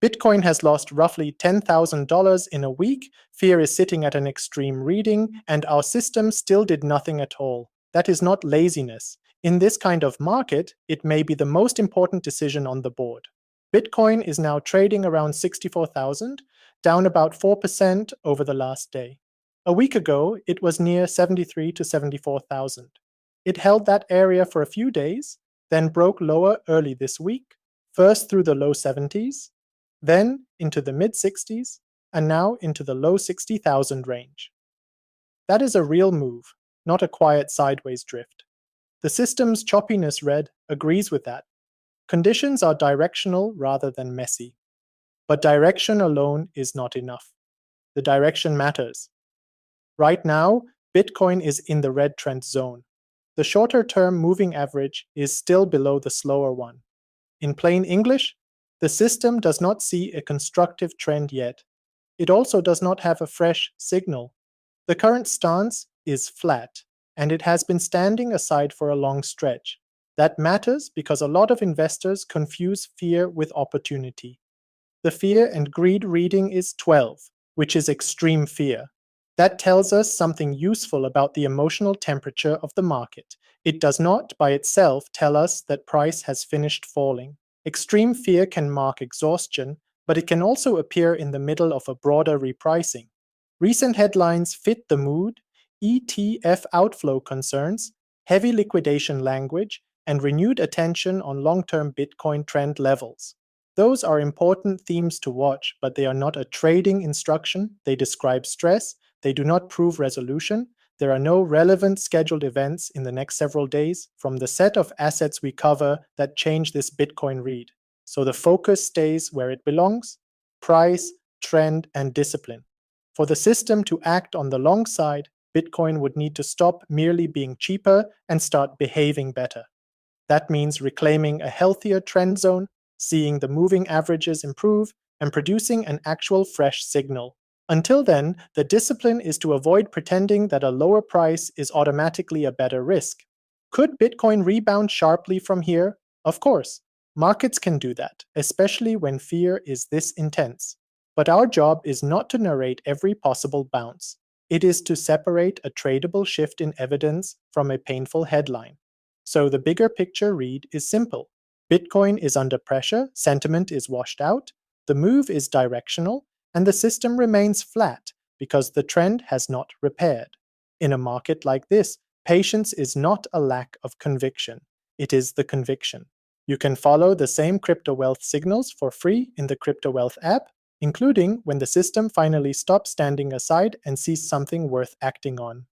Bitcoin has lost roughly $10,000 in a week, fear is sitting at an extreme reading, and our system still did nothing at all. That is not laziness. In this kind of market, it may be the most important decision on the board. Bitcoin is now trading around 64,000, down about 4% over the last day. A week ago, it was near 73 to 74,000. It held that area for a few days, then broke lower early this week, first through the low 70s, then into the mid-60s, and now into the low 60,000 range. That is a real move, not a quiet sideways drift. The system's choppiness read agrees with that. Conditions are directional rather than messy. But direction alone is not enough. The direction matters. Right now, Bitcoin is in the red trend zone. The shorter-term moving average is still below the slower one. In plain English, the system does not see a constructive trend yet. It also does not have a fresh signal. The current stance is flat, and it has been standing aside for a long stretch. That matters because a lot of investors confuse fear with opportunity. The fear and greed reading is 12, which is extreme fear. That tells us something useful about the emotional temperature of the market. It does not, by itself, tell us that price has finished falling. Extreme fear can mark exhaustion, but it can also appear in the middle of a broader repricing. Recent headlines fit the mood: ETF outflow concerns, heavy liquidation language, and renewed attention on long-term Bitcoin trend levels. Those are important themes to watch, but they are not a trading instruction. They describe stress. They do not prove resolution. There are no relevant scheduled events in the next several days from the set of assets we cover that change this Bitcoin read. So the focus stays where it belongs: price, trend, and discipline. For the system to act on the long side, Bitcoin would need to stop merely being cheaper and start behaving better. That means reclaiming a healthier trend zone, seeing the moving averages improve, and producing an actual fresh signal. Until then, the discipline is to avoid pretending that a lower price is automatically a better risk. Could Bitcoin rebound sharply from here? Of course. Markets can do that, especially when fear is this intense. But our job is not to narrate every possible bounce. It is to separate a tradable shift in evidence from a painful headline. So the bigger picture read is simple. Bitcoin is under pressure, sentiment is washed out, the move is directional, and the system remains flat because the trend has not repaired. In a market like this, patience is not a lack of conviction. It is the conviction. You can follow the same crypto wealth signals for free in the Crypto Wealth app, including when the system finally stops standing aside and sees something worth acting on.